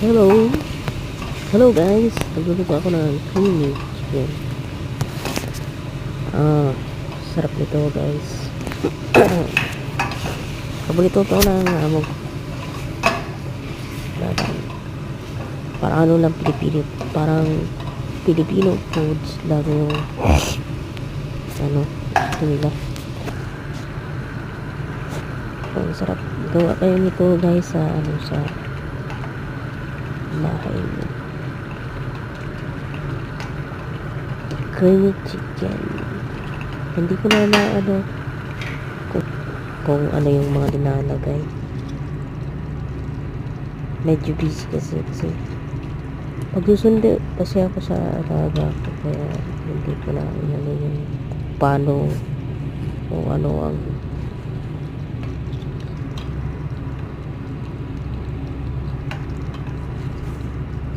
Hello! Hello guys! Nagluluto ako ng creamy chicken. Sarap nito guys. Paborito to ng amo ko. Parang ano lang Pilipino. Parang Filipino foods lang yung gusto nila. Ang sarap. Gawa kayo nito guys sa sa bahay niyo. Creamy chicken. Hindi ko na kung ano yung mga dinalagay. Medyo busy kasi pagsusundo kasi ako sa alaga ko, kaya hindi ko na yung paano kung ano ang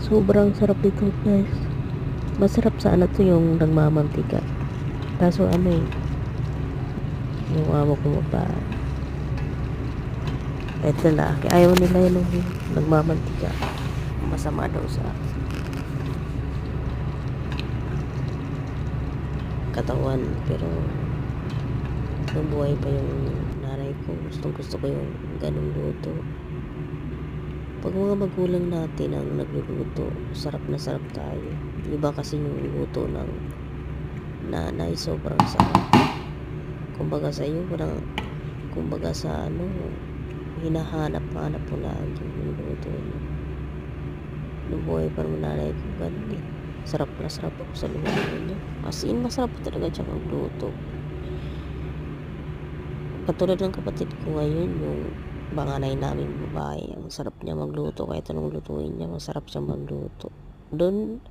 sobrang sarap nito guys. Masarap sana to yung nagmamantika, kaso yung amo ko kahit lalaki ayaw nila yung nagmamantika, masama daw sa katawan. Pero nung buhay pa yung nanay ko, gusto ko yung ganung luto. Pag mga magulang natin ang nagluluto, sarap na sarap tayo. Iba kasi yung luto ng nanay, sobrang sarap. Kumbaga sa iyo, kumbaga sa hinahanap-hanap mo lagi yung luto mo. Nung buhay pa ng nanay ko, ganun. Sarap na sarap ako sa luto niya. As in, masarap talaga siya magluto. Katulad ng kapatid ko ngayon, yung panganay namin babae, ang sarap niya magluto. Kahit anong lutuin niya, masarap siya magluto. Doon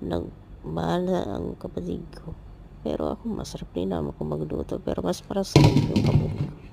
nagmana ang kapatid ko. Pero ako, masarap din naman ako magluto. Pero mas para sa yung kapatid ko.